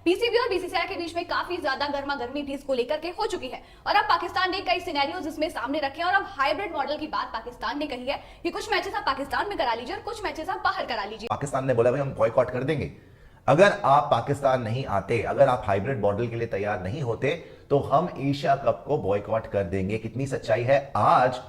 PCB और BCCI के बीच में काफी ज्यादा गर्मा गर्मी भी इसको लेकर के हो चुकी है और अब पाकिस्तान ने कई सिनेरियोज इसमें सामने रखे और अब हाइब्रिड मॉडल की बात पाकिस्तान ने कही है कि कुछ मैचेस आप पाकिस्तान में करा लीजिए और कुछ मैचेस आप बाहर करा लीजिए। पाकिस्तान ने बोला भाई हम बॉयकॉट कर देंगे। अगर आप पाकिस्तान नहीं आते, अगर आप हाइब्रिड मॉडल के लिए तैयार नहीं होते तो हम एशिया कप को बॉयकॉट कर देंगे। कितनी सच्चाई है आज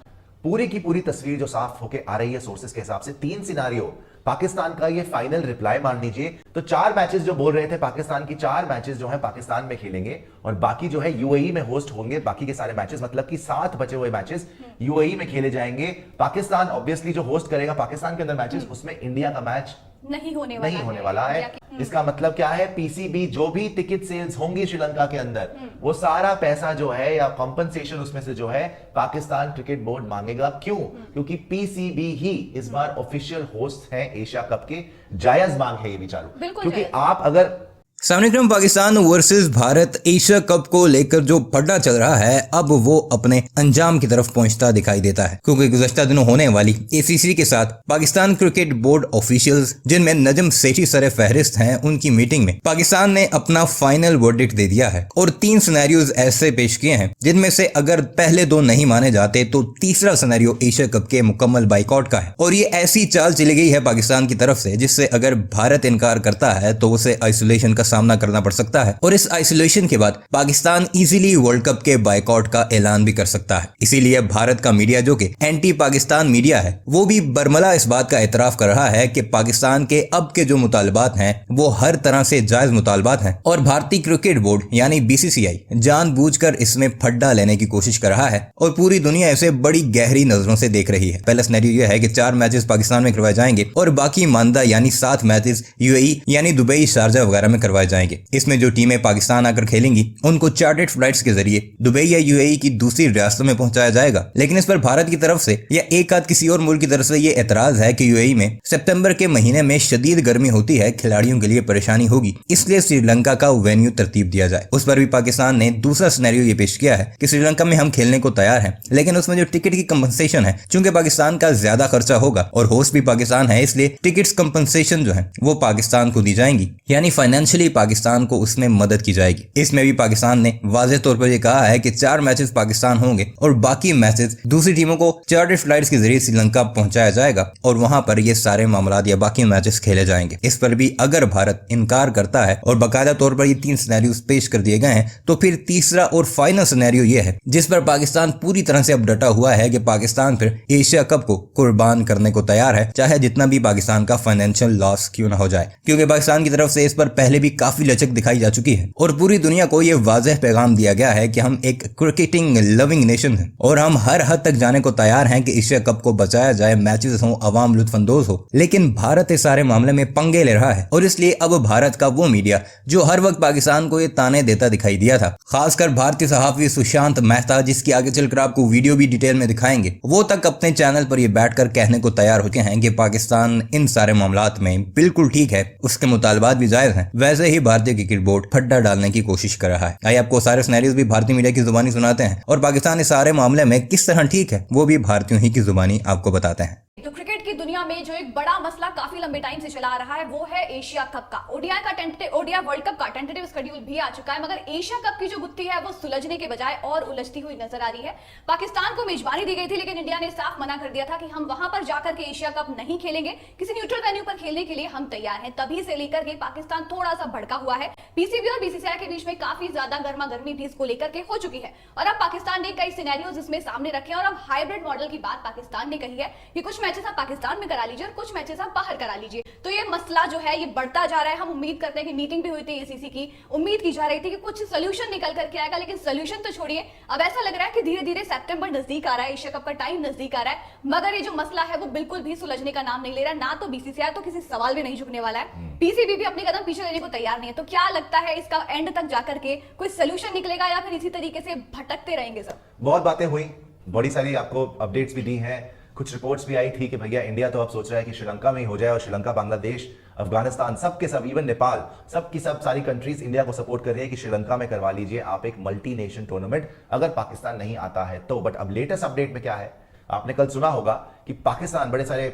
पूरी की पूरी तस्वीर जो साफ होके आ रही है सोर्सेस के हिसाब से, 3 सिनारियो पाकिस्तान का ये फाइनल रिप्लाई मान लीजिए। तो 4 मैचेस जो बोल रहे थे पाकिस्तान की, 4 मैचेस जो है पाकिस्तान में खेलेंगे और बाकी जो है यूएई में होस्ट होंगे। बाकी के सारे मैचेस मतलब कि 7 बचे हुए मैचेस यूएई में खेले जाएंगे। पाकिस्तान ऑब्वियसली जो होस्ट करेगा पाकिस्तान के अंदर मैचेस, उसमें इंडिया का मैच नहीं होने वाला है। इसका मतलब क्या है, पीसीबी जो भी टिकट सेल्स होंगी श्रीलंका के अंदर, वो सारा पैसा जो है या कॉम्पनसेशन उसमें से जो है पाकिस्तान क्रिकेट बोर्ड मांगेगा। क्यों? क्योंकि पीसीबी ही इस बार ऑफिशियल होस्ट है एशिया कप के। जायज मांग है ये विचारों, क्योंकि आप अगर सामने क्रम Pakistan versus Bharat Asia cup को लेकर जो फड्डा चल रहा है, अब वो अपने अंजाम की तरफ पहुंचता दिखाई देता है, क्योंकि गुज़श्ता दिनों होने वाली एसीसी के साथ पाकिस्तान क्रिकेट बोर्ड ऑफिशियल्स, जिनमें नजम सेठी सर फहरिस्त हैं, उनकी मीटिंग में पाकिस्तान ने अपना फाइनल वर्डिक्ट दे दिया है और 3 सिनेरियोज ऐसे पेश किए हैं जिनमें से अगर पहले 2 नहीं माने जाते तो तीसरा सिनेरियो एशिया कप के मुकम्मल बाइकआउट का है। और ये ऐसी चाल चली गई है पाकिस्तान की तरफ से जिससे अगर भारत इनकार करता है तो उसे आइसोलेशन का सामना करना पड़ सकता है और इस आइसोलेशन के बाद पाकिस्तान इजीली वर्ल्ड कप के बायकॉट का ऐलान भी कर सकता है। इसीलिए भारत का मीडिया, जो कि एंटी पाकिस्तान मीडिया है, वो भी बरमला इस बात का एतराफ कर रहा है कि पाकिस्तान के अब के जो मुतालबात हैं वो हर तरह से जायज मुतालबात हैं और भारतीय क्रिकेट बोर्ड यानी बीसीसीआई जानबूझकर इसमें फड्डा लेने की कोशिश कर रहा है और पूरी दुनिया इसे बड़ी गहरी नजरों से देख रही है। पहला सिनेरियो यह है कि 4 मैचेस पाकिस्तान में करवाए जाएंगे और बाकी मानदा यानी 7 मैचेस यूएई यानी दुबई, शारजा वगैरह में करवाए जाएंगे। इसमें जो टीमें पाकिस्तान आकर खेलेंगी उनको चार्टर्ड फ्लाइट्स के जरिए दुबई या यूएई की दूसरी रियासतों में पहुंचाया जाएगा। लेकिन इस पर भारत की तरफ से या एक आध किसी और मुल्क की तरफ से ये एतराज है कि यूएई में सितंबर के महीने में शदीद गर्मी होती है, खिलाड़ियों के लिए परेशानी होगी, इसलिए श्रीलंका का वेन्यू तरतीब दिया जाए। उस पर भी पाकिस्तान ने दूसरा सिनेरियो ये पेश किया है कि श्रीलंका में हम खेलने को तैयार हैं, लेकिन उसमें जो टिकट की कंपनसेशन है, चूंकि पाकिस्तान का ज्यादा खर्चा होगा और होस्ट भी पाकिस्तान है, इसलिए टिकट्स कंपनसेशन जो है वो पाकिस्तान को दी जाएंगी, यानी फाइनेंशियली पाकिस्तान को उसमें मदद की जाएगी। इसमें भी पाकिस्तान ने वाज़ेह तौर पर यह कहा है कि 4 मैचेस पाकिस्तान होंगे और बाकी मैचेस दूसरी टीमों को चार्टर्ड फ्लाइट्स के जरिए श्रीलंका पहुंचाया जाएगा और वहां पर ये सारे मामलात या बाकी मैचेस खेले जाएंगे। इस पर भी अगर भारत इनकार करता है और बाकायदा तौर पर ये 3 सिनेरियोस पेश कर दिए गए हैं, तो फिर तीसरा और फाइनल सिनेरियो ये है जिस पर पाकिस्तान पूरी तरह से अब डटा हुआ है कि पाकिस्तान फिर एशिया कप को कुर्बान करने को तैयार है, चाहे जितना भी पाकिस्तान का फाइनेंशियल लॉस क्यों ना हो जाए, क्योंकि पाकिस्तान की तरफ से इस पर पहले भी काफी लचक दिखाई जा चुकी है और पूरी दुनिया को यह वाज़ेह पैगाम दिया गया है कि हम एक क्रिकेटिंग लविंग नेशन हैं और हम हर हद तक जाने को तैयार हैं कि एशिया कप को बचाया जाए, मैचेस हो, अवाम लुत्फानंदोज हो। लेकिन भारत इस सारे मामले में पंगे ले रहा है और इसलिए अब भारत का वो मीडिया जो हर वक्त पाकिस्तान को ये ताने देता दिखाई दिया था, खासकर भारतीय सहाफी सुशांत मेहता, जिसकी आगे चलकर आपको वीडियो भी डिटेल में दिखाएंगे, वो तक अपने चैनल पर ये बैठकर कहने को तैयार हो गए हैं कि पाकिस्तान इन सारे मामलात में बिल्कुल ठीक है, उसके मुतालबात भी जायज हैं। वैसे ही भारतीय क्रिकेट बोर्ड फड्डा डालने की कोशिश कर रहा है। आइए आपको सारे सिनेरियोस भी भारतीय मीडिया की जुबानी सुनाते हैं और पाकिस्तान इस सारे मामले में किस तरह ठीक है वो भी भारतीयों ही की जुबानी आपको बताते हैं। तो क्रिकेट की दुनिया में जो एक बड़ा मसला काफी लंबे टाइम से चला आ रहा है वो है एशिया कप का। ओडीआई वर्ल्ड कप का टेंटेटिव शेड्यूल भी आ चुका है, मगर एशिया कप की जो गुत्थी है वो सुलझने के बजाय और उलझती हुई नजर आ रही है। पाकिस्तान को मेजबानी दी गई थी, लेकिन इंडिया ने साफ मना कर दिया था कि हम वहां पर जाकर के एशिया कप नहीं खेलेंगे, किसी न्यूट्रल वेन्यू पर खेलने के लिए हम तैयार हैं। तभी से लेकर के पाकिस्तान थोड़ा सा भड़का हुआ है। पीसीबी और बीसीसीआई के बीच में काफी ज्यादा गर्मा गर्मी भी इसको लेकर के हो चुकी है और अब पाकिस्तान ने कई सिनेरियोज इसमें सामने रखे और अब हाइब्रिड मॉडल की बात पाकिस्तान ने कही है कि कुछ मैचेस आप पाकिस्तान में करा लीजिए और कुछ मैचेस आप बाहर करा लीजिए। तो ये मसला जो है ये बढ़ता जा रहा है। हम उम्मीद करते हैं कि मीटिंग भी हुई थी एसीसी की, उम्मीद की जा रही थी कि कुछ सोल्यूशन निकल करके आएगा, लेकिन सोल्यूशन तो छोड़िए, अब ऐसा लग रहा है कि धीरे धीरे सितंबर नजदीक आ रहा है, एशिया कप का टाइम नजदीक आ रहा है, मगर ये जो मसला है वो बिल्कुल भी सुलझने का नाम नहीं ले रहा। ना तो बीसीसीआई तो किसी सवाल में नहीं झुकने वाला है, पीसीबी भी अपने कदम पीछे लेने को तैयार नहीं है। तो क्या लगता है इसका एंड तक जाकर के कोई सोल्यूशन निकलेगा या फिर इसी तरीके से भटकते रहेंगे सब? बहुत बातें हुई, बड़ी सारी आपको अपडेट्स भी दी हैं, कुछ रिपोर्ट्स भी आई थी कि भैया इंडिया तो अब सोच रहा है कि श्रीलंका में ही हो जाए और श्रीलंका, बांग्लादेश, अफगानिस्तान, सब के सब, इवन नेपाल, सब की सब सारी कंट्रीज इंडिया को सपोर्ट कर रही है कि श्रीलंका में करवा लीजिए आप एक मल्टी नेशन टूर्नामेंट अगर पाकिस्तान नहीं आता है तो। बट अब लेटेस्ट अपडेट में क्या है, आपने कल सुना होगा कि पाकिस्तान, बड़े सारे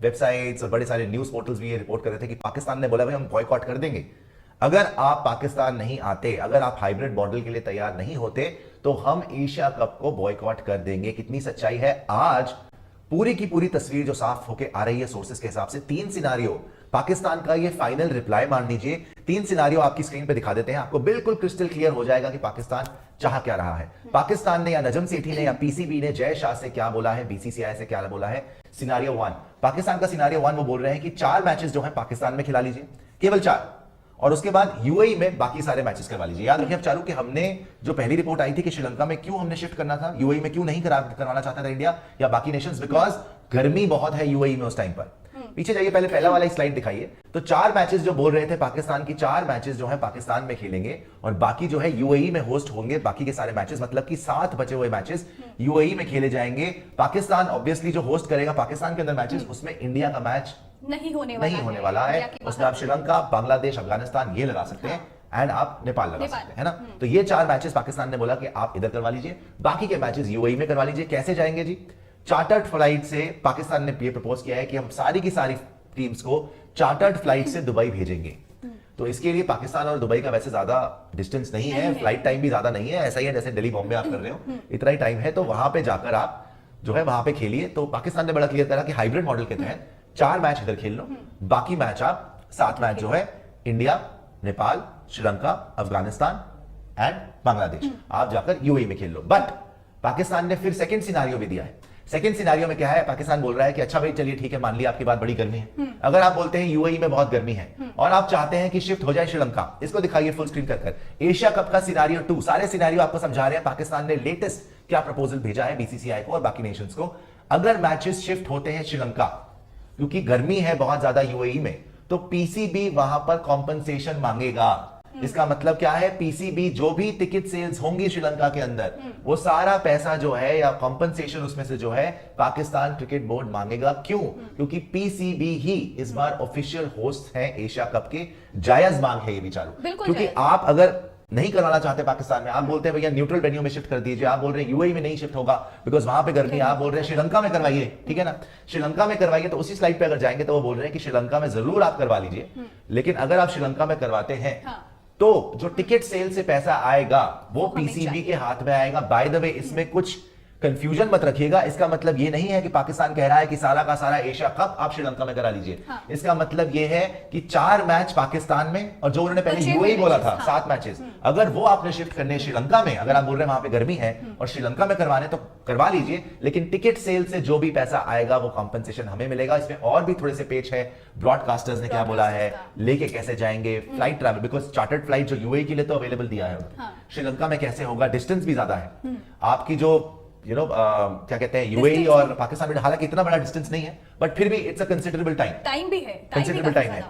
वेबसाइट्स और बड़े सारे न्यूज पोर्टल्स भी ये रिपोर्ट कर रहे थे कि पाकिस्तान ने बोला भाई हम बॉयकॉट कर देंगे अगर आप पाकिस्तान नहीं आते, अगर आप हाइब्रिड मॉडल के लिए तैयार नहीं होते, तो हम एशिया कप को बॉयकॉट कर देंगे। कितनी सच्चाई है आज पूरी की पूरी तस्वीर जो साफ होके आ रही है सोर्सेस के हिसाब से। 3 सिनारियो पाकिस्तान का, ये फाइनल रिप्लाई मान लीजिए। 3 सिनारियो आपकी स्क्रीन पे दिखा देते हैं, आपको बिल्कुल क्रिस्टल क्लियर हो जाएगा कि पाकिस्तान चाह क्या रहा है। पाकिस्तान ने या नजम सेठी ने या पीसीबी ने जय शाह से क्या बोला है, बीसीसीआई से क्या बोला है। सिनारियो 1, पाकिस्तान का सिनारियो 1 वो बोल रहे हैं कि 4 मैचेस जो है पाकिस्तान में खिला लीजिए, केवल 4, और उसके बाद यूएई में बाकी सारे मैचेस करवा लीजिए। याद रखिए आप चारों कि हमने जो पहली रिपोर्ट आई थी कि श्रीलंका में क्यों हमने शिफ्ट करना था, यूएई में क्यों नहीं करवाना चाहता था इंडिया या बाकी नेशंस, बिकॉज गर्मी बहुत है यूएई में उस टाइम पर। पीछे जाइए, पहले पहला वाला स्लाइड दिखाइए। तो 4 मैचेस जो बोल रहे थे पाकिस्तान की, 4 मैचेस जो है पाकिस्तान में खेलेंगे और बाकी जो है यूएई में होस्ट होंगे बाकी के सारे मैचेस, मतलब कि 7 बचे हुए मैचेस यूएई में खेले जाएंगे। पाकिस्तान ऑब्वियसली जो होस्ट करेगा पाकिस्तान के अंदर मैचेस, उसमें इंडिया का मैच नहीं होने वाला है। उसमें आप श्रीलंका, बांग्लादेश, अफगानिस्तान ये लगा सकते हैं एंड आप नेपाल लगा सकते हैं, है ना। तो ये 4 मैचेस पाकिस्तान ने बोला कि आप इधर करवा लीजिए, बाकी के मैचेस यूएई में करवा लीजिए। कैसे जाएंगे जी? चार्टर्ड फ्लाइट से पाकिस्तान ने ये प्रपोज किया है कि हम सारी की सारी टीम्स को चार्टर्ड फ्लाइट से दुबई भेजेंगे। तो इसके लिए पाकिस्तान और दुबई का वैसे ज्यादा डिस्टेंस नहीं है, फ्लाइट टाइम भी ज्यादा नहीं है, ऐसा ही है जैसे दिल्ली बॉम्बे आप कर रहे हो, इतना ही टाइम है। तो वहां पे जाकर आप जो है वहां पे खेलिए। तो पाकिस्तान ने बड़ा क्लियर करा कि हाइब्रिड मॉडल के तहत 4 मैच इधर खेल लो, बाकी मैच आप 7 मैच जो है इंडिया, नेपाल, श्रीलंका, अफगानिस्तान एंड बांग्लादेश आप जाकर यूएई में खेल लो। बट पाकिस्तान ने फिर सेकंड सिनारियो भी दिया है। सेकंड सिनारियो में क्या है, पाकिस्तान बोल रहा है कि अच्छा भाई चलिए ठीक है, मान लिया आपकी बात, बड़ी गर्मी है। अगर आप बोलते हैं यूएई में बहुत गर्मी है और आप चाहते हैं कि शिफ्ट हो जाए श्रीलंका, इसको दिखाइए फुल स्क्रीन कर। एशिया कप का सिनारियो 2, सारे सिनारियो आपको समझा रहे हैं। पाकिस्तान ने लेटेस्ट क्या प्रपोजल भेजा है बीसीसीआई को और बाकी नेशंस को। अगर मैचेस शिफ्ट होते हैं श्रीलंका, क्योंकि गर्मी है बहुत ज्यादा यूएई में, तो पीसीबी वहां पर कॉम्पनसेशन मांगेगा। इसका मतलब क्या है, पीसीबी जो भी टिकट सेल्स होंगी श्रीलंका के अंदर, वो सारा पैसा जो है या कॉम्पनसेशन उसमें से जो है पाकिस्तान क्रिकेट बोर्ड मांगेगा। क्यों? क्योंकि पीसीबी ही इस बार ऑफिशियल होस्ट है एशिया कप के। जायज मांग है ये भी चालू, क्योंकि आप अगर नहीं करवाना चाहते पाकिस्तान में, आप बोलते हैं भैया न्यूट्रल वेन्यू में शिफ्ट कर दीजिए, आप बोल रहे हैं यूएई में नहीं शिफ्ट होगा बिकॉज वहां पे गर्मी है, आप बोल रहे हैं श्रीलंका में करवाइए, ठीक है ना, श्रीलंका में करवाइए। तो उसी स्लाइड पे अगर जाएंगे तो वो बोल रहे हैं कि श्रीलंका में जरूर आप करवा लीजिए, लेकिन अगर आप श्रीलंका में करवाते हैं तो जो टिकट सेल से पैसा आएगा वो पीसीबी के हाथ में आएगा। बाय द वे, इसमें कुछ कंफ्यूजन मत रखिएगा। इसका मतलब ये नहीं है कि पाकिस्तान कह रहा है कि सारा का सारा एशिया कप आप श्रीलंका में करा लीजिए। इसका मतलब ये है कि 4 मैच पाकिस्तान में, और जो उन्होंने पहले यूएई बोला था 7 मैचेस, अगर वो आपने शिफ्ट करने श्रीलंका में, अगर आप बोल रहे हैं वहां पे गर्मी है और श्रीलंका में करवाने, तो करवा लीजिए, लेकिन टिकट सेल से जो भी पैसा आएगा वो कॉम्पनसेशन हमें मिलेगा। इसमें और भी थोड़े से पेच है, ब्रॉडकास्टर्स ने क्या बोला है, लेके कैसे जाएंगे, flight travel, because chartered flight जो यूएई के लिए तो अवेलेबल दिया है, श्रीलंका में कैसे होगा, डिस्टेंस भी ज्यादा है आपकी जो क्या कहते हैं यूएई और पाकिस्तान में, हालांकि इतना बड़ा डिस्टेंस नहीं है बट फिर भी इट्स अ कंसिडरेबल टाइम भी है, कंसिडरेबल टाइम है।